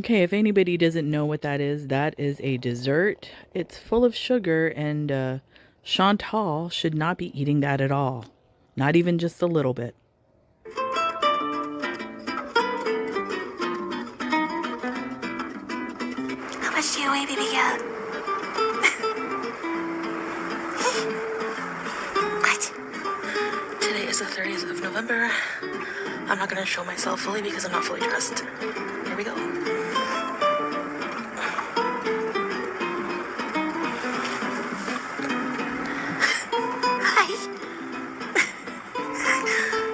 Okay, if anybody doesn't know what that is a dessert. It's full of sugar, and Chantal should not be eating that at all. Not even just a little bit. How much do you weigh, baby girl? What? Today is the 30th of November. I'm not gonna show myself fully because I'm not fully dressed. Here we go. Hi.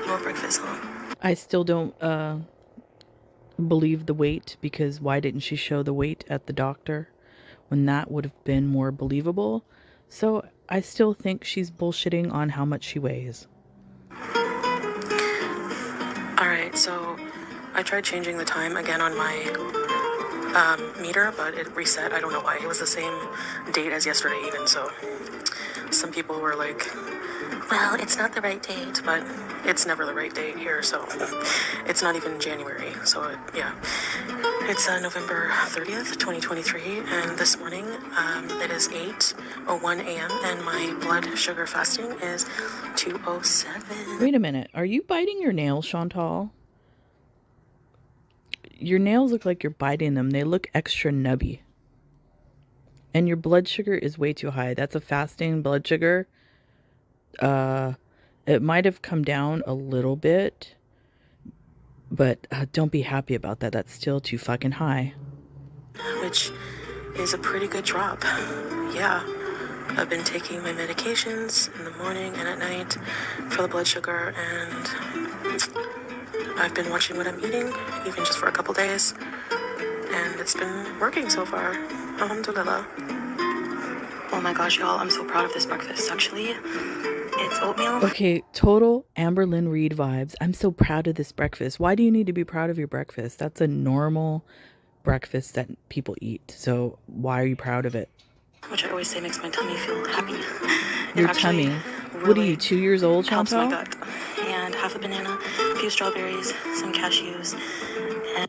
You want breakfast, huh? I still don't believe the weight, because why didn't she show the weight at the doctor when that would have been more believable? So I still think she's bullshitting on how much she weighs. Alright, so I tried changing the time again on my meter, but it reset. I don't know why. It was the same date as yesterday even, so some people were like, well, it's not the right date, but it's never the right date here, so it's not even January, so yeah. It's November 30th, 2023, and this morning it is 8:01 a.m., and my blood sugar fasting is 207. Wait a minute. Are you biting your nails, Chantal? Your nails look like you're biting them. They look extra nubby. And your blood sugar is way too high. That's a fasting blood sugar. It might have come down a little bit, but don't be happy about that. That's still too fucking high. Which is a pretty good drop. Yeah. I've been taking my medications in the morning and at night for the blood sugar, and I've been watching what I'm eating, even just for a couple days, and it's been working so far. Alhamdulillah. Oh my gosh, y'all, I'm so proud of this breakfast, actually. It's oatmeal. Okay, total Amber Lynn Reed vibes. I'm so proud of this breakfast. Why do you need to be proud of your breakfast? That's a normal breakfast that people eat. So why are you proud of it? Which I always say makes my tummy feel happy. Your tummy? What are you, 2 years old, helps my Chantal? gut. And half a banana, a few strawberries, some cashews.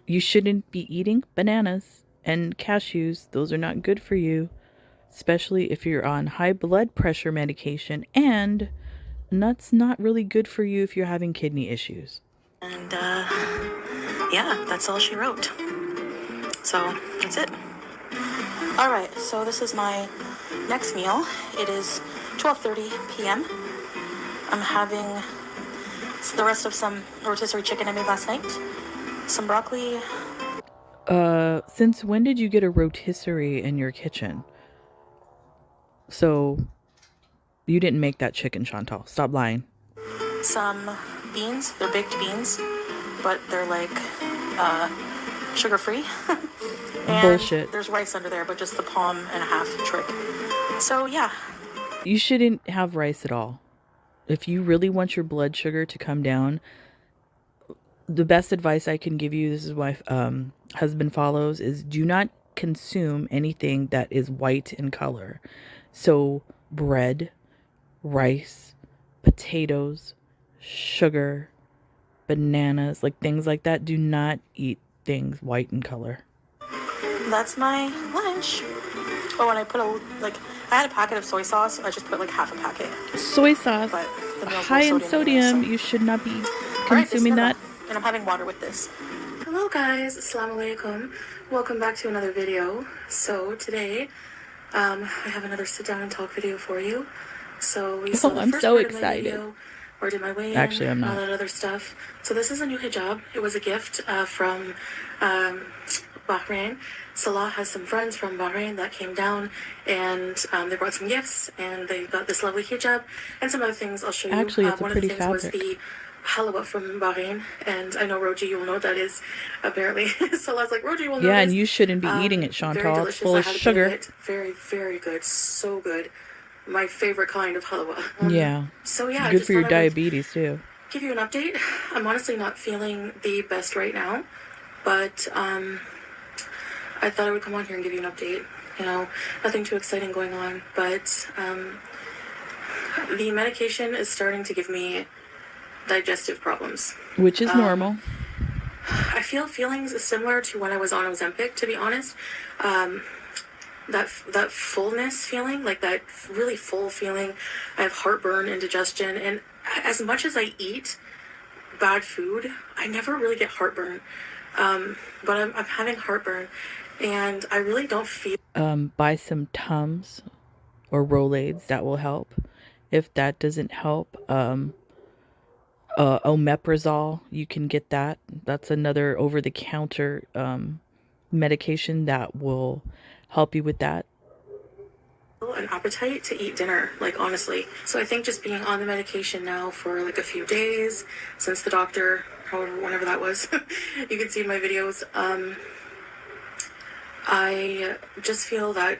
You shouldn't be eating bananas and cashews. Those are not good for you, especially if you're on high blood pressure medication, and nuts not really good for you if you're having kidney issues. And yeah, that's all she wrote. So that's it. All right, so this is my next meal. It is 12:30 p.m. I'm having the rest of some rotisserie chicken I made last night, some broccoli. Since when did you get a rotisserie in your kitchen? So you didn't make that chicken, Chantal. Stop lying. Some beans. They're baked beans, but they're like sugar-free. And bullshit. There's rice under there, but just the palm and a half trick. So yeah. You shouldn't have rice at all. If you really want your blood sugar to come down, the best advice I can give you, this is my husband follows, is do not consume anything that is white in color. So bread, rice, potatoes, sugar, bananas, like things like that. Do not eat things white in color. That's my lunch. Oh, and I put I had a packet of soy sauce. I just put like half a packet. Soy sauce, high in sodium. Anyway, so. You should not be consuming that. And I'm having water with this. Hello guys, assalamu alaikum. Welcome back to another video. So today, I have another sit down and talk video for you. So we saw the I'm first so part excited. Of my video, or did my weigh-in, Actually, I'm not. all that other stuff. So this is a new hijab. It was a gift from Bahrain. Salah has some friends from Bahrain that came down, and they brought some gifts, and they got this lovely hijab and some other things I'll show you. Actually, it's a one pretty of the things fabric. was the halwa from Bahrain, and I know Roji, you will know what that is, apparently. Salah's like, Roji will know. Yeah, this. and you shouldn't be eating it, Chantal. It's full of I had sugar. it. Very, very good. So good. My favorite kind of halwa. Yeah. So yeah, good for your diabetes too. Give you an update. I'm honestly not feeling the best right now, but I thought I would come on here and give you an update. You know, nothing too exciting going on, but the medication is starting to give me digestive problems. Which is normal. I feel feelings similar to when I was on Ozempic, to be honest. Um, that fullness feeling, like that really full feeling. I have heartburn, indigestion, and as much as I eat bad food, I never really get heartburn. But I'm having heartburn, and I really don't feel. Buy some Tums or Rolaids. That will help. If that doesn't help, omeprazole, you can get that. That's another over-the-counter medication that will help you with that. An appetite to eat dinner, like honestly. So I think just being on the medication now for like a few days since the doctor, however, whenever that was, you can see in my videos. I just feel that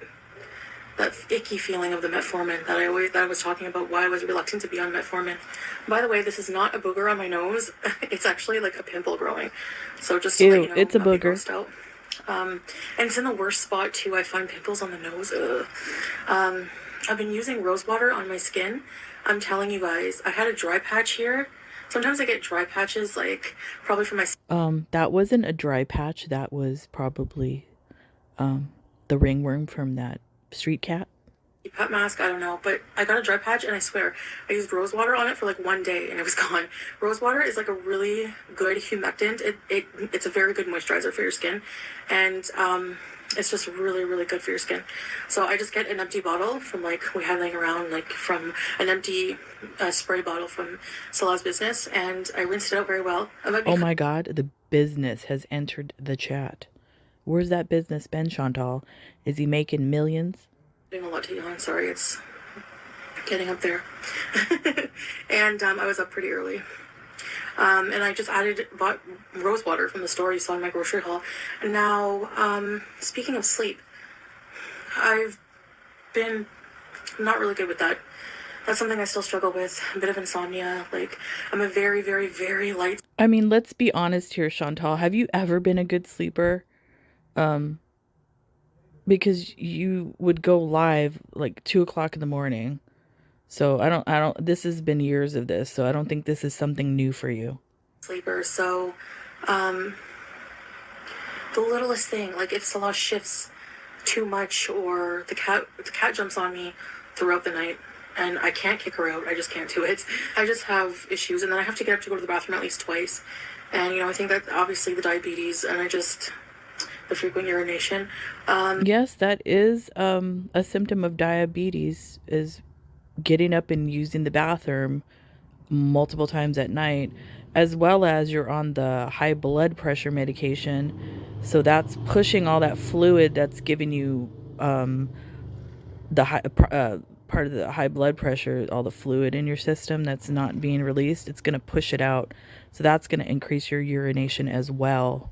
icky feeling of the metformin that I was talking about, why I was reluctant to be on metformin. By the way, this is not a booger on my nose. It's actually like a pimple growing. So just to let you know, It's a not be booger. grossed out. And it's in the worst spot too. I find pimples on the nose. I've been using rose water on my skin. I'm telling you guys, I had a dry patch here. Sometimes I get dry patches, like probably from my. That wasn't a dry patch. That was probably the ringworm from that street cat. Pet mask, I don't know, but I got a dry patch, and I swear I used rose water on it for like one day and it was gone. Rose water is like a really good humectant. It's a very good moisturizer for your skin, and it's just really, really good for your skin. So I just get an empty bottle from, like, we have laying around, like from an empty spray bottle from Salah's Business, and I rinsed it out very well. Oh my God, the business has entered the chat. Where's that business been, Chantal? Is he making millions? Doing a lot to yawn. Sorry, it's getting up there. And I was up pretty early. And I just bought rose water from the store you saw in my grocery haul. And now, speaking of sleep, I've been not really good with that. That's something I still struggle with. A bit of insomnia. Like, I'm a very, very, very light. I mean, let's be honest here, Chantal. Have you ever been a good sleeper? Because you would go live like 2 o'clock in the morning. So I don't, this has been years of this. So I don't think this is something new for you. Sleeper. So, the littlest thing, like if Salah shifts too much or the cat jumps on me throughout the night and I can't kick her out, I just can't do it. I just have issues, and then I have to get up to go to the bathroom at least twice. And, I think that obviously the diabetes and the frequent urination. Yes, that is a symptom of diabetes, is getting up and using the bathroom multiple times at night, as well as you're on the high blood pressure medication. So that's pushing all that fluid that's giving you the high, part of the high blood pressure, all the fluid in your system that's not being released. It's going to push it out. So that's going to increase your urination as well.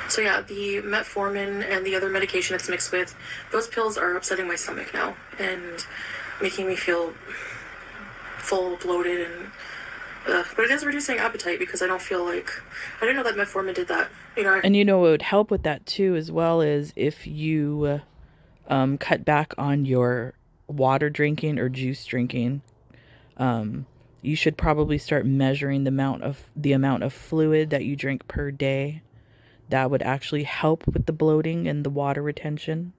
So yeah, the metformin and the other medication it's mixed with, those pills are upsetting my stomach now and making me feel full, bloated, and but it is reducing appetite because I don't feel like, I didn't know that metformin did that. And what would help with that too, as well, is if you cut back on your water drinking or juice drinking. You should probably start measuring the amount of fluid that you drink per day. That would actually help with the bloating and the water retention.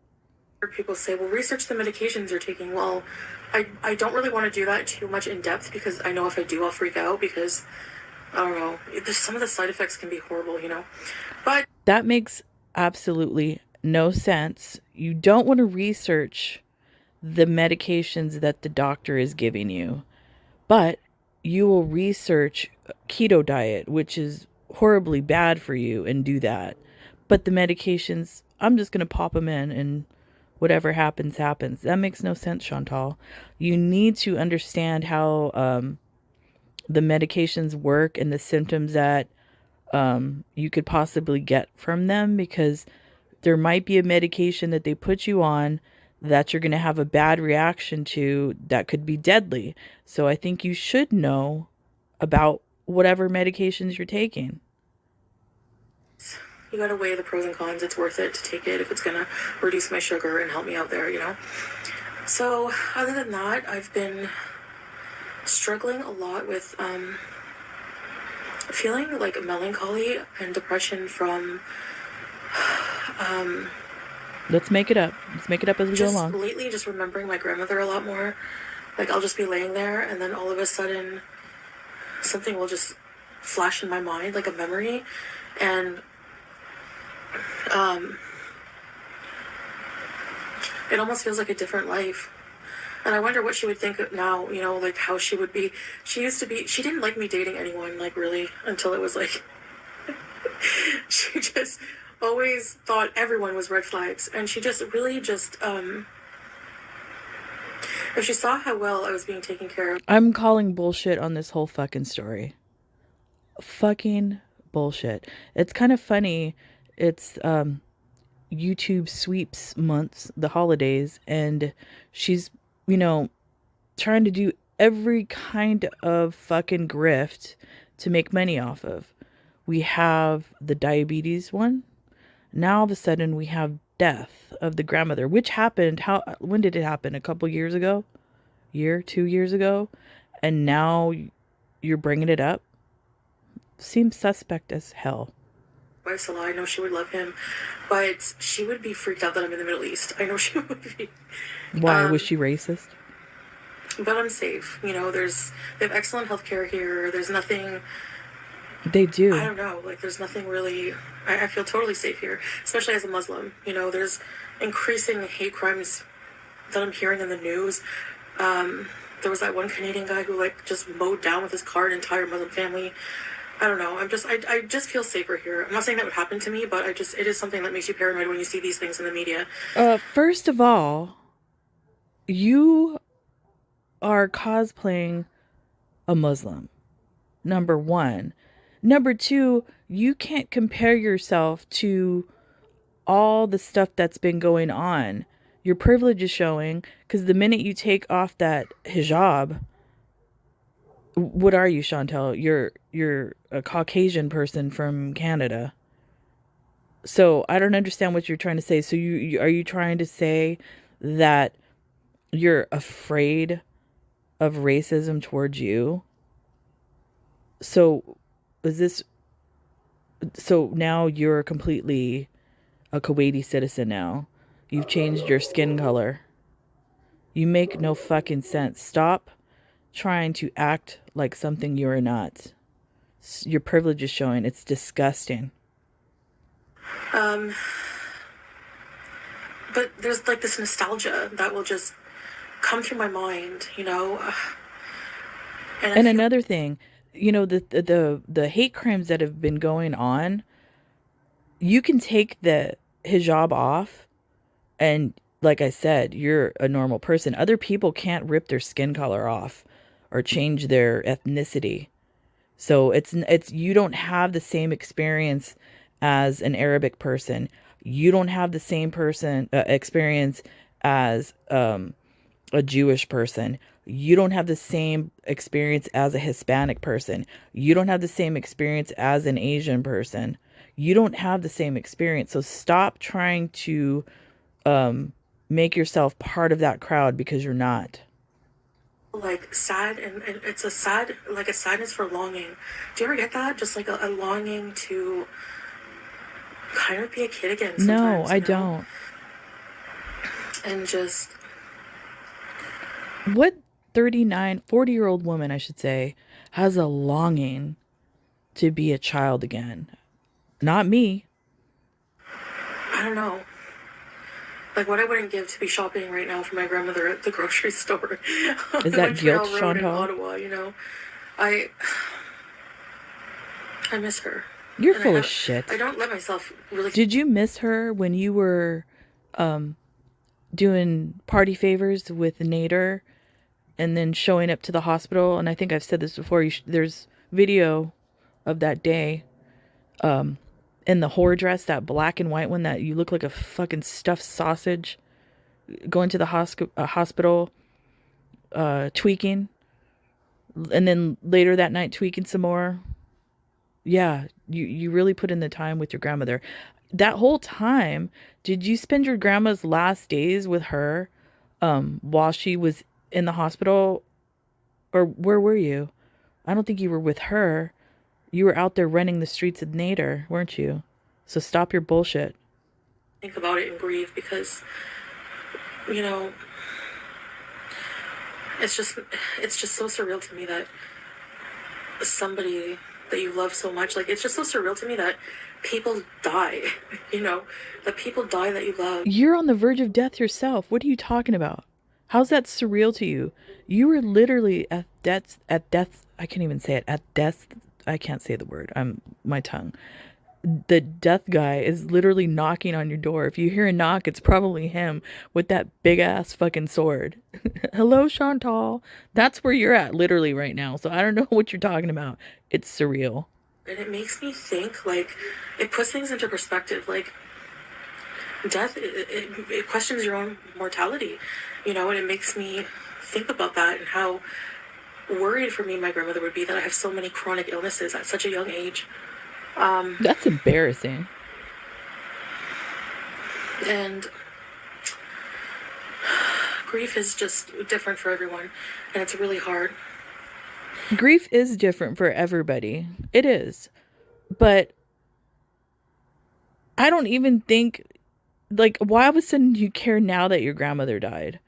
People say, well, research the medications you're taking. Well, I don't really want to do that too much in depth because I know if I do, I'll freak out because, I don't know, some of the side effects can be horrible, But that makes absolutely no sense. You don't want to research the medications that the doctor is giving you, but you will research keto diet, which is horribly bad for you, and do that. But the medications, I'm just going to pop them in and whatever happens, happens. That makes no sense, Chantal. You need to understand how the medications work and the symptoms that you could possibly get from them, because there might be a medication that they put you on that you're going to have a bad reaction to that could be deadly. So I think you should know about whatever medications you're taking. You gotta weigh the pros and cons. It's worth it to take it if it's gonna reduce my sugar and help me out there, So other than that, I've been struggling a lot with feeling like melancholy and depression from Let's make it up. Let's make it up as we go just along. lately just remembering my grandmother a lot more. Like I'll just be laying there and then all of a sudden something will just flash in my mind like a memory, and um, it almost feels like a different life. And I wonder what she would think now, like how she would be. She used to be, she didn't like me dating anyone, like really, until it was like, she just always thought everyone was red flags. And she just really just, if she saw how well I was being taken care of. I'm calling bullshit on this whole fucking story. Fucking bullshit. It's kind of funny. It's YouTube sweeps months, the holidays, and she's, you know, trying to do every kind of fucking grift to make money off of. We have the diabetes one. Now all of a sudden we have death of the grandmother, which happened. When did it happen? A couple years ago? Year, 2 years ago? And now you're bringing it up? Seems suspect as hell. By Salah, I know she would love him, but she would be freaked out that I'm in the Middle East. I know she would be. Why? Was she racist? But I'm safe. They have excellent healthcare here. There's nothing. They do. I don't know. Like, there's nothing really. I feel totally safe here, especially as a Muslim. There's increasing hate crimes that I'm hearing in the news. There was that one Canadian guy who like just mowed down with his car an entire Muslim family. I don't know. I just feel safer here. I'm not saying that would happen to me, but it is something that makes you paranoid when you see these things in the media. First of all, you are cosplaying a Muslim. Number one. Number two, you can't compare yourself to all the stuff that's been going on. Your privilege is showing because the minute you take off that hijab, what are you, Chantel? You're a Caucasian person from Canada. So I don't understand what you're trying to say. So are you trying to say that you're afraid of racism towards you? So is this so now you're completely a Kuwaiti citizen now? You've changed your skin color. You make no fucking sense. Stop trying to act like something you're not. Your privilege is showing. It's disgusting. But there's like this nostalgia that will just come through my mind, And another thing, the hate crimes that have been going on, you can take the hijab off and like I said, you're a normal person. Other people can't rip their skin color off or change their ethnicity. So it's you don't have the same experience as an Arabic person. You don't have the same experience as a Jewish person. You don't have the same experience as a Hispanic person. You don't have the same experience as an Asian person. You don't have the same experience. So stop trying to make yourself part of that crowd because you're not. Like sad, and it's a sad, like a sadness for longing. Do you ever get that? Just like a longing to kind of be a kid again sometimes. No, I don't. And just what 40-year-old woman, I should say, has a longing to be a child again? Not me. I don't know. Like what I wouldn't give to be shopping right now for my grandmother at the grocery store. Is that guilt, Chantal? In Ottawa, I miss her. You're full of shit. I don't let myself really. Did you miss her when you were doing party favors with Nader and then showing up to the hospital? And I think I've said this before. There's video of that day in the whore dress, that black and white one that you look like a fucking stuffed sausage, going to the hospital, tweaking, and then later that night tweaking some more. Yeah, you really put in the time with your grandmother. That whole time, did you spend your grandma's last days with her while she was in the hospital? Or where were you? I don't think you were with her. You were out there running the streets of Nader, weren't you? So stop your bullshit. Think about it and grieve because, you know, it's just so surreal to me that somebody that you love so much, like, it's just so surreal to me that people die, that people die that you love. You're on the verge of death yourself. What are you talking about? How's that surreal to you? You were literally at death. I can't even say it. At death. I can't say the word. My tongue. The death guy is literally knocking on your door. If you hear a knock, it's probably him with that big ass fucking sword. Hello, Chantal. That's where you're at literally right now. So I don't know what you're talking about. It's surreal. And it makes me think, like, it puts things into perspective. Like, death, it questions your own mortality, and it makes me think about that and how worried for me my grandmother would be that I have so many chronic illnesses at such a young age. That's embarrassing. And grief is just different for everyone, and it's really hard. Grief is different for everybody. It is. But I don't even think, like, why all of a sudden do you care now that your grandmother died?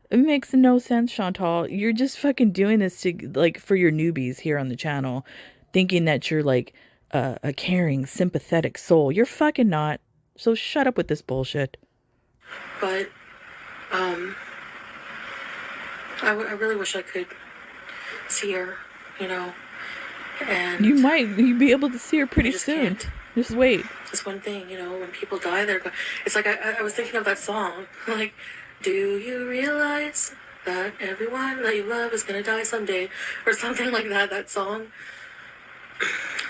It makes no sense, Chantal. You're just fucking doing this to, like, for your newbies here on the channel, thinking that you're, like, a caring, sympathetic soul. You're fucking not. So shut up with this bullshit. But, I really wish I could see her, and You'd be able to see her pretty soon. Can't. Just wait. Just one thing, when people die, it's like I was thinking of that song, like, do you realize that everyone that you love is gonna die someday, or something like that. That song.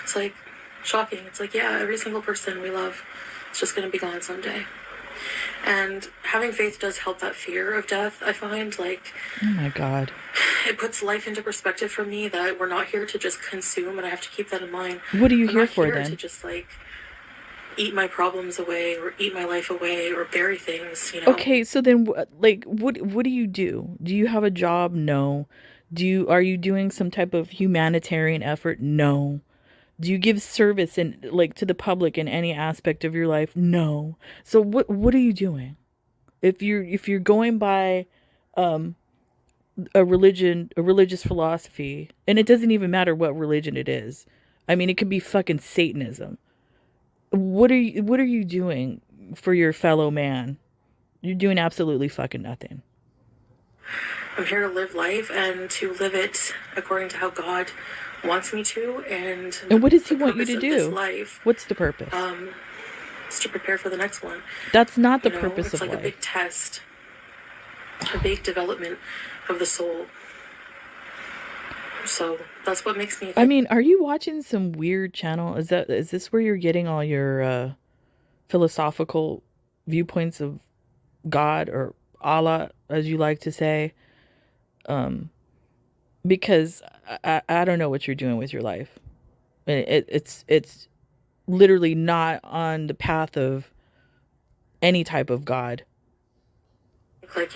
It's like shocking. It's like, yeah, every single person we love is just gonna be gone someday. And having faith does help that fear of death, I find. Like, oh my God. It puts life into perspective for me that we're not here to just consume, and I have to keep that in mind. What are you here not for here then? To just, like, eat my problems away or eat my life away or bury things, Okay, so then, like, what do you do? Do you have a job? No. Are you doing some type of humanitarian effort? No. Do you give service in, like, to the public in any aspect of your life? No. So what are you doing? If you're going by a religious philosophy, and it doesn't even matter what religion it is. I mean, it could be fucking Satanism. What are you doing for your fellow man? You're doing absolutely fucking nothing. I'm here to live life and to live it according to how God wants me to, and what does he want you to do? This life, what's the purpose? Is to prepare for the next one. That's not the purpose of life. It's like a big test, a big development of the soul. So that's what makes me. I mean, are you watching some weird channel? Is this where you're getting all your philosophical viewpoints of God, or Allah, as you like to say? Because I don't know what you're doing with your life. It's literally not on the path of any type of God. Like,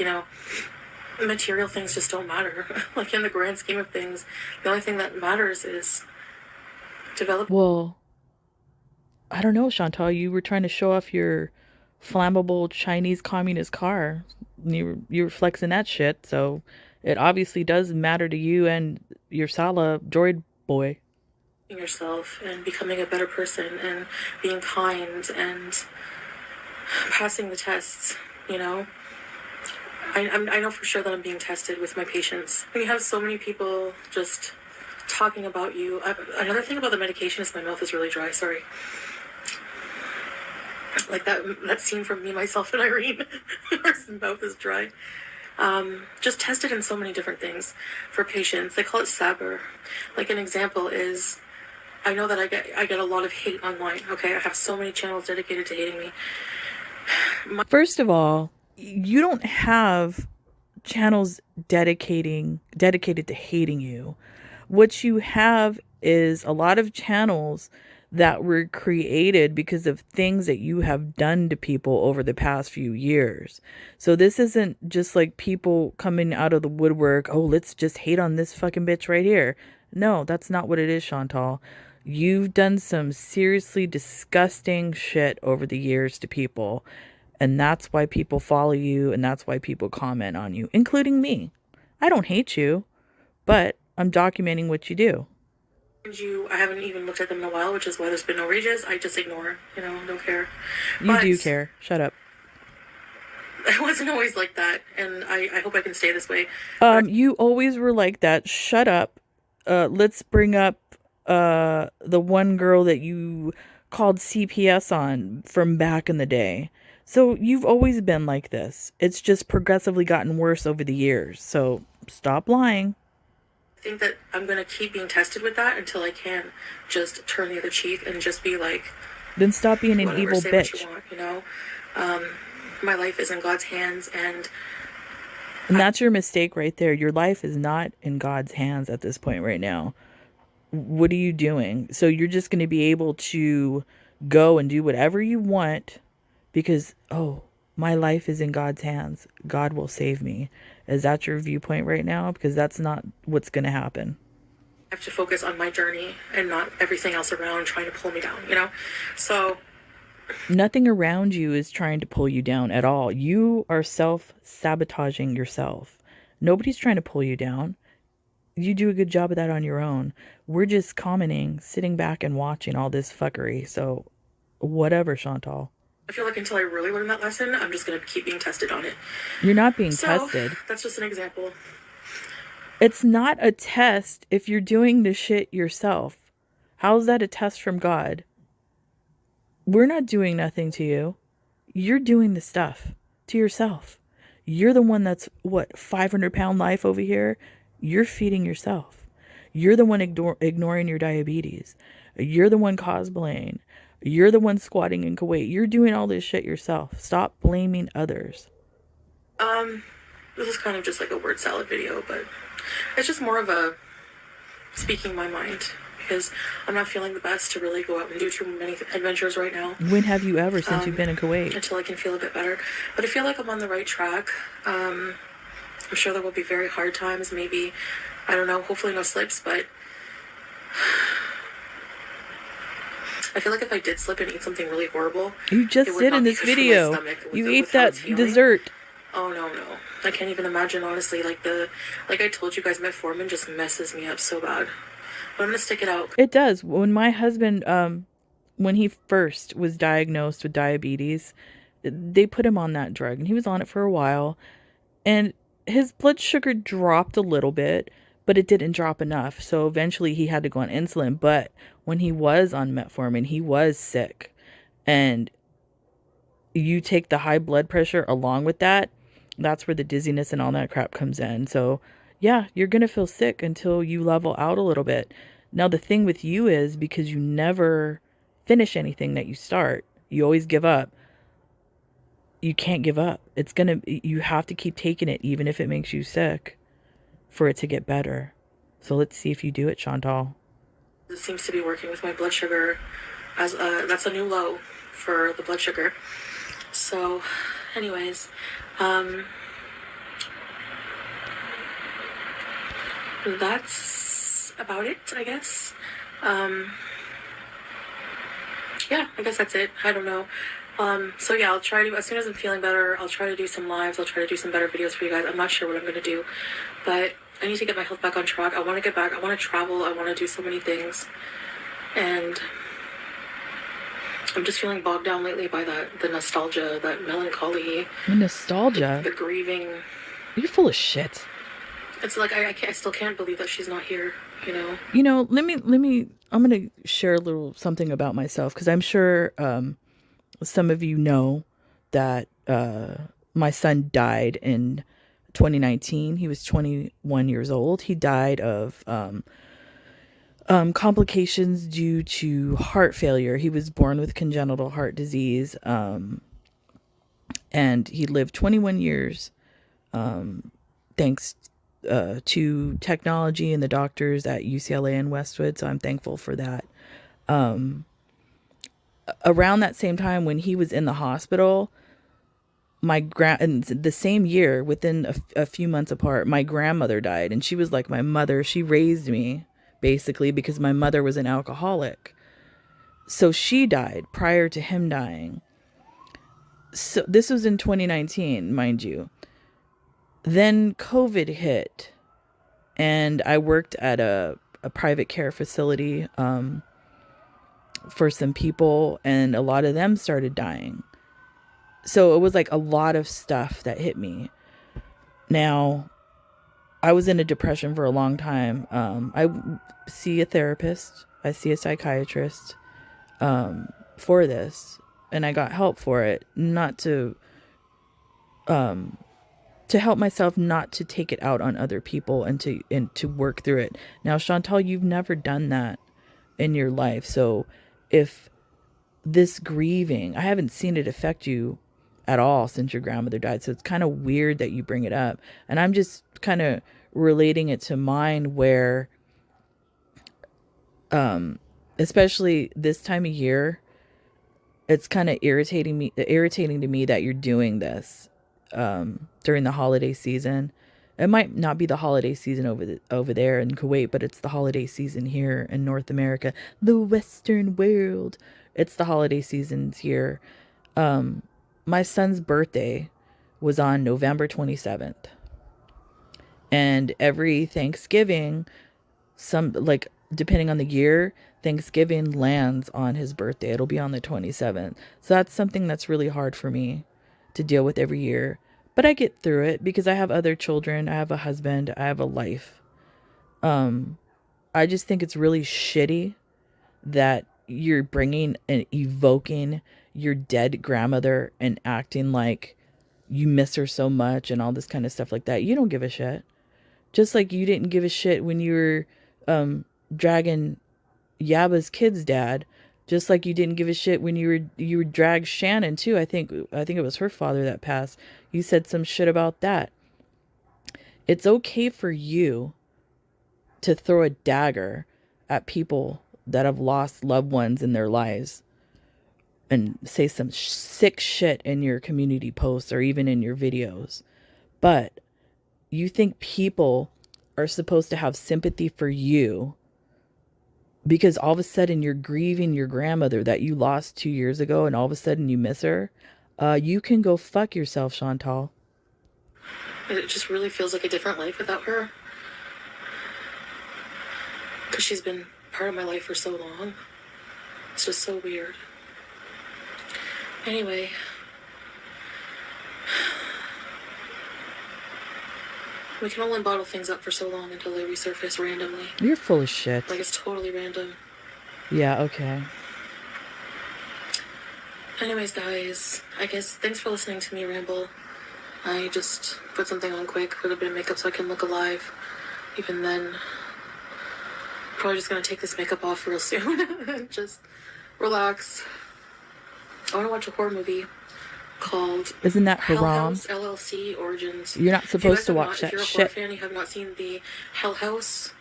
material things just don't matter. Like, in the grand scheme of things, the only thing that matters is develop. Well, I don't know, Chantal. You were trying to show off your flammable Chinese communist car. You were flexing that shit, so it obviously does matter to you and your Sala droid boy. Yourself and becoming a better person and being kind and passing the tests, I know for sure that I'm being tested with my patients. We have so many people just talking about you. Another thing about the medication is my mouth is really dry. Sorry. Like that scene from Me, Myself, and Irene, where his mouth is dry. Just tested in so many different things for patients. They call it saber. Like, an example is, I know that I get a lot of hate online. Okay, I have so many channels dedicated to hating me. First of all, you don't have channels dedicated to hating you. What you have is a lot of channels that were created because of things that you have done to people over the past few years. So this isn't just like people coming out of the woodwork, oh, let's just hate on this fucking bitch right here. No, that's not what it is, Chantal. You've done some seriously disgusting shit over the years to people, and that's why people follow you, and that's why people comment on you, including me. I don't hate you, but I'm documenting what you do. I haven't even looked at them in a while, which is why there's been no rages. I just ignore, don't care. You do But care. Shut up. I wasn't always like that, and I hope I can stay this way. But You always were like that. Shut up. Let's bring up the one girl that you called CPS on from back in the day. So you've always been like this. It's just progressively gotten worse over the years. So stop lying. I think that I'm gonna keep being tested with that until I can just turn the other cheek and just be like, Then stop being an whatever, evil say what bitch. you want. My life is in God's hands, and And that's your mistake right there. Your life is not in God's hands at this point right now. What are you doing? So you're just going to be able to go and do whatever you want because, oh, my life is in God's hands. God will save me. Is that your viewpoint right now? Because that's not what's going to happen. I have to focus on my journey and not everything else around trying to pull me down. So Nothing around you is trying to pull you down at all. You are self-sabotaging yourself. Nobody's trying to pull you down. You do a good job of that on your own. We're just commenting, sitting back and watching all this fuckery. So, whatever, Chantal. I feel like until I really learn that lesson, I'm just gonna keep being tested on it. You're not being So tested. that's just an example. It's not a test if you're doing the shit yourself. How's that a test from God? We're not doing nothing to you. You're doing the stuff to yourself. You're the one that's, what, 500-pound life over here? You're feeding yourself. You're the one ignoring your diabetes. You're the one cosplaying. You're the one squatting in Kuwait. You're doing all this shit yourself. Stop blaming others. This is kind of just like a word salad video, but it's just more of a speaking my mind because I'm not feeling the best to really go out and do too many adventures right now. When have you ever since you've been in Kuwait? Until I can feel a bit better. But I feel like I'm on the right track. I'm sure there will be very hard times, maybe, I don't know, hopefully no slips, but I feel like if I did slip and eat something really horrible, you just did in this video. You ate that dessert. Oh no. I can't even imagine, honestly. Like I told you guys, metformin just messes me up so bad. But I'm gonna stick it out. It does. When my husband, when he first was diagnosed with diabetes, they put him on that drug and he was on it for a while and his blood sugar dropped a little bit, but it didn't drop enough. So eventually he had to go on insulin. But when he was on metformin, he was sick. And you take the high blood pressure along with that, that's where the dizziness and all that crap comes in. So yeah, you're going to feel sick until you level out a little bit. Now, the thing with you is because you never finish anything that you start, you always give up. You can't give up. You have to keep taking it, even if it makes you sick, for it to get better. So let's see if you do it, Chantal. It seems to be working with my blood sugar as that's a new low for the blood sugar. So, anyways, that's about it, I guess. Yeah, I guess that's it. I don't know. So yeah, I'll try to, as soon as I'm feeling better, I'll try to do some lives. I'll try to do some better videos for you guys. I'm not sure what I'm going to do, but I need to get my health back on track. I want to get back. I want to travel. I want to do so many things. And I'm just feeling bogged down lately by the nostalgia, that melancholy. Nostalgia? The grieving. You're full of shit. It's like, I still can't believe that she's not here, let me, I'm going to share a little something about myself, because I'm sure some of you know that my son died in 2019. He was 21 years old. He died of complications due to heart failure. He was born with congenital heart disease, and he lived 21 years thanks to technology and the doctors at UCLA and Westwood. So I'm thankful for that. Around that same time when he was in the hospital, and the same year, within a few months apart, my grandmother died, and she was like my mother. She raised me basically, because my mother was an alcoholic. So she died prior to him dying. So this was in 2019, mind you. Then COVID hit, and I worked at a private care facility for some people, and a lot of them started dying. So it was like a lot of stuff that hit me. Now, I was in a depression for a long time. I see a therapist, I see a psychiatrist for this, and I got help for it, not to help myself not to take it out on other people and to work through it. Now, Chantal, you've never done that in your life. So if this grieving, I haven't seen it affect you at all since your grandmother died. So it's kind of weird that you bring it up. And I'm just kind of relating it to mine where, especially this time of year, it's kind of irritating to me that you're doing this during the holiday season. It might not be the holiday season over there in Kuwait, but it's the holiday season here in North America, the Western world. It's the holiday seasons here. My son's birthday was on November 27th, and every Thanksgiving, some like depending on the year, Thanksgiving lands on his birthday. It'll be on the 27th. So that's something that's really hard for me to deal with every year. But I get through it because I have other children, I have a husband, I have a life. I just think it's really shitty that you're bringing and evoking your dead grandmother and acting like you miss her so much and all this kind of stuff like that. You don't give a shit. Just like you didn't give a shit when you were dragging Yaba's kid's dad. Just like you didn't give a shit when you were dragged Shannon too. I think it was her father that passed. You said some shit about that. It's okay for you to throw a dagger at people that have lost loved ones in their lives and say some sick shit in your community posts or even in your videos. But you think people are supposed to have sympathy for you because all of a sudden you're grieving your grandmother that you lost 2 years ago and all of a sudden you miss her? You can go fuck yourself, Chantal. It just really feels like a different life without her. Because she's been part of my life for so long. It's just so weird. Anyway. We can only bottle things up for so long until they resurface randomly. You're full of shit. Like it's totally random. Yeah, okay. Anyways, guys, I guess thanks for listening to me ramble. I just put something on quick, put a bit of makeup so I can look alive. Even then, probably just gonna take this makeup off real soon. Just relax. I want to watch a horror movie called Isn't that Hell haram? House LLC Origins. You're not supposed to watch if that you're a shit. horror fan, you have not seen the Hell House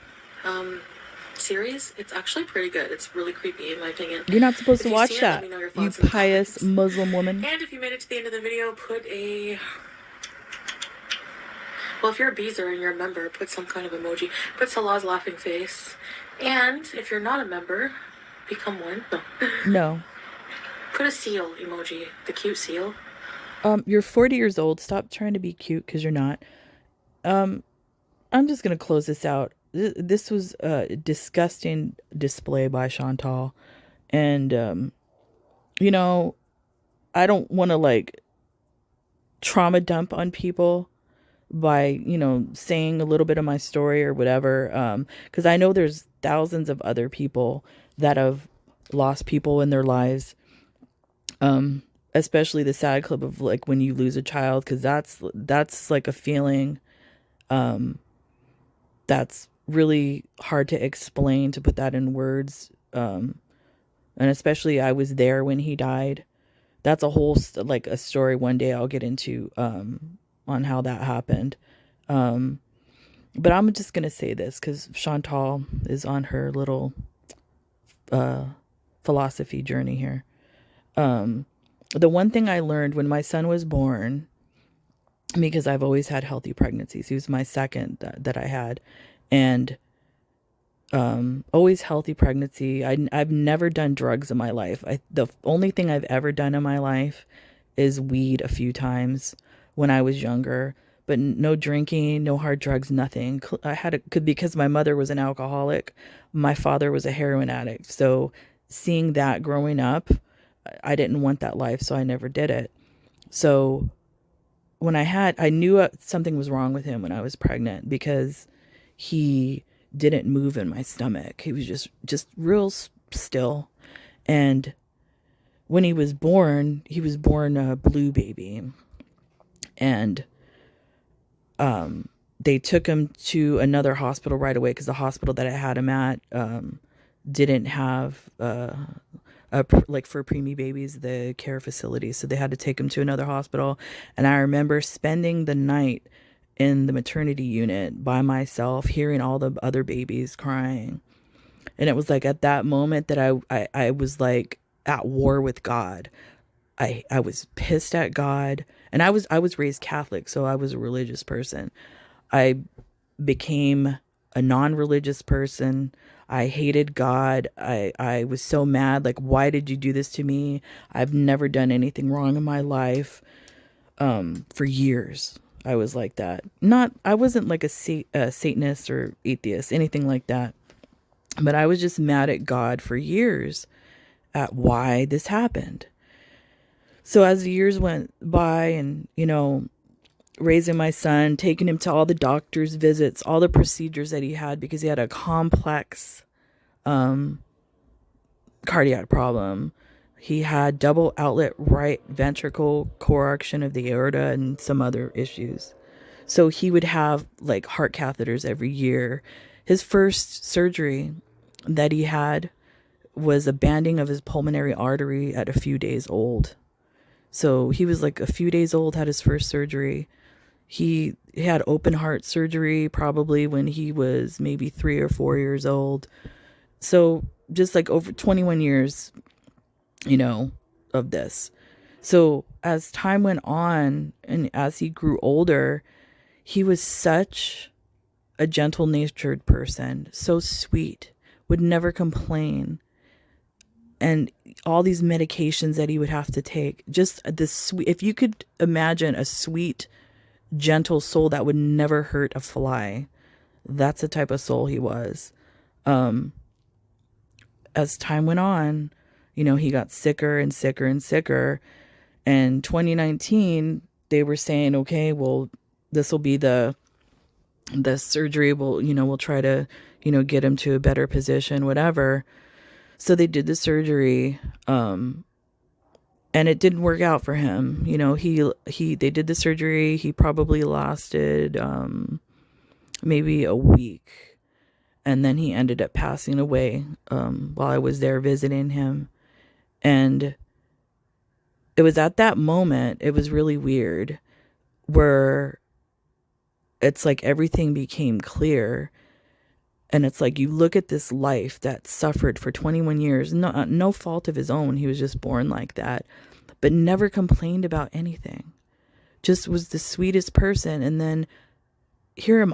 series, it's actually pretty good. It's really creepy in my opinion. You're not supposed If to you've watch seen it, that, let me know your you thoughts in the pious comments. Muslim woman. And if you made it to the end of the video, well, if you're a beezer and you're a member, put some kind of emoji. Put Salah's laughing face. And if you're not a member, become one. No. No. Put a seal emoji, the cute seal. You're 40 years old. Stop trying to be cute because you're not. I'm just going to close this out. This was a disgusting display by Chantal. And, I don't want to like trauma dump on people by, saying a little bit of my story or whatever. Because I know there's thousands of other people that have lost people in their lives. Especially the sad clip of like when you lose a child, because that's like a feeling that's really hard to explain, to put that in words. And especially I was there when he died. That's a whole like a story one day I'll get into on how that happened. But I'm just gonna say this because Chantal is on her little philosophy journey here. The one thing I learned when my son was born, because I've always had healthy pregnancies, he was my second that I had, and Always healthy pregnancy. I've never done drugs in my life. The only thing I've ever done in my life is weed a few times when I was younger, but no drinking, no hard drugs, nothing. I had because my mother was an alcoholic, my father was a heroin addict. So seeing that growing up, I didn't want that life, so I never did it. So I knew something was wrong with him when I was pregnant because he didn't move in my stomach. He was just real still. And when he was born a blue baby. And they took him to another hospital right away because the hospital that I had him at didn't have like for preemie babies the care facility, so they had to take him to another hospital. And I remember spending the night in the maternity unit by myself, hearing all the other babies crying. And it was like at that moment that I was like at war with God. I was pissed at God, and I was raised Catholic, so I was a religious person. I became a non-religious person. I hated God. I was so mad. Like, why did you do this to me? I've never done anything wrong in my life. For years, I was like that. I wasn't like a Satanist or atheist, anything like that. But I was just mad at God for years at why this happened. So as the years went by and, raising my son, taking him to all the doctor's visits, all the procedures that he had because he had a complex cardiac problem. He had double outlet right ventricle coarctation of the aorta and some other issues. So he would have like heart catheters every year. His first surgery that he had was a banding of his pulmonary artery at a few days old. So he was like a few days old, had his first surgery. He had open heart surgery probably when he was maybe 3 or 4 years old. So just like over 21 years, you know, of this. So as time went on and as he grew older, he was such a gentle natured person, so sweet, would never complain. And all these medications that he would have to take, just this sweet, if you could imagine a sweet, gentle soul that would never hurt a fly, that's the type of soul he was. As time went on, he got sicker and sicker and sicker. And 2019, they were saying, okay, well, this will be the surgery. We'll try to, get him to a better position, whatever. So they did the surgery, and it didn't work out for him. They did the surgery. He probably lasted maybe a week, and then he ended up passing away while I was there visiting him. And it was at that moment, it was really weird, where it's like everything became clear. And it's like you look at this life that suffered for 21 years, no fault of his own. He was just born like that, but never complained about anything. Just was the sweetest person. And then here am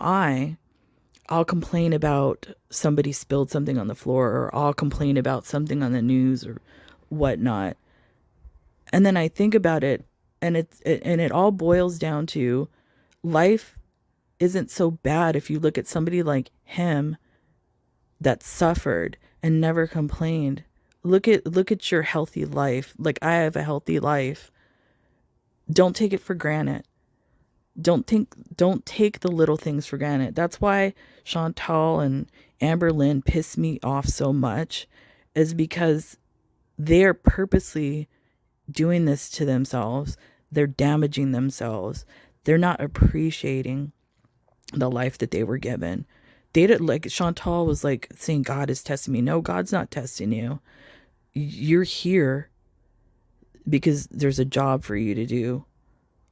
I'll complain about somebody spilled something on the floor, or I'll complain about something on the news or whatnot. And then I think about it, and it all boils down to life isn't so bad if you look at somebody like him that suffered and never complained. Look at your healthy life. Like, I have a healthy life. Don't take it for granted. Don't take the little things for granted. That's why Chantal and Amber Lynn piss me off so much, is because they're purposely doing this to themselves. They're damaging themselves. They're not appreciating the life that they were given. They did, like Chantal was like saying, God is testing me. No, God's not testing you. You're here because there's a job for you to do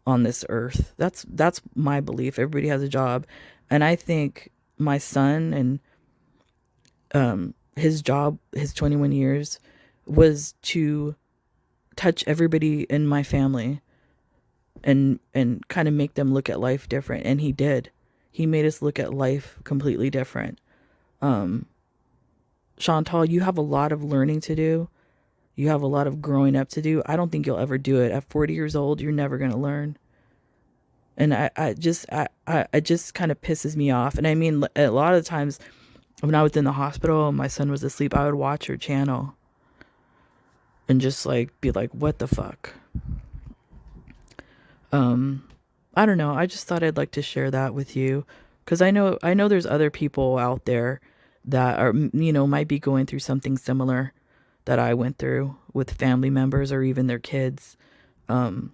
on this earth. That's my belief. Everybody has a job. And I think my son and his job, his 21 years, was to touch everybody in my family and kind of make them look at life different. And he did. He made us look at life completely different. Chantal, you have a lot of learning to do. You have a lot of growing up to do. I don't think you'll ever do it. At 40 years old, you're never going to learn. And it just kind of pisses me off. And I mean, a lot of the times when I was in the hospital and my son was asleep, I would watch her channel and just like be like, what the fuck? I don't know. I just thought I'd like to share that with you because I know there's other people out there that are might be going through something similar that I went through with family members or even their kids. Addiction,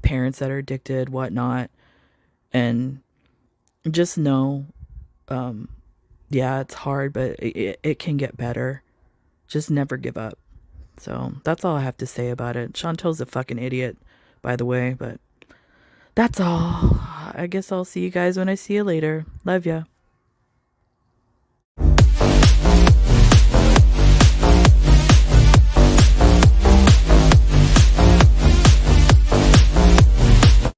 parents that are addicted, whatnot, and just know, yeah, it's hard, but it can get better. Just never give up. So that's all I have to say about it. Chantel's a fucking idiot, by the way, but that's all. I guess I'll see you guys when I see you later. Love ya.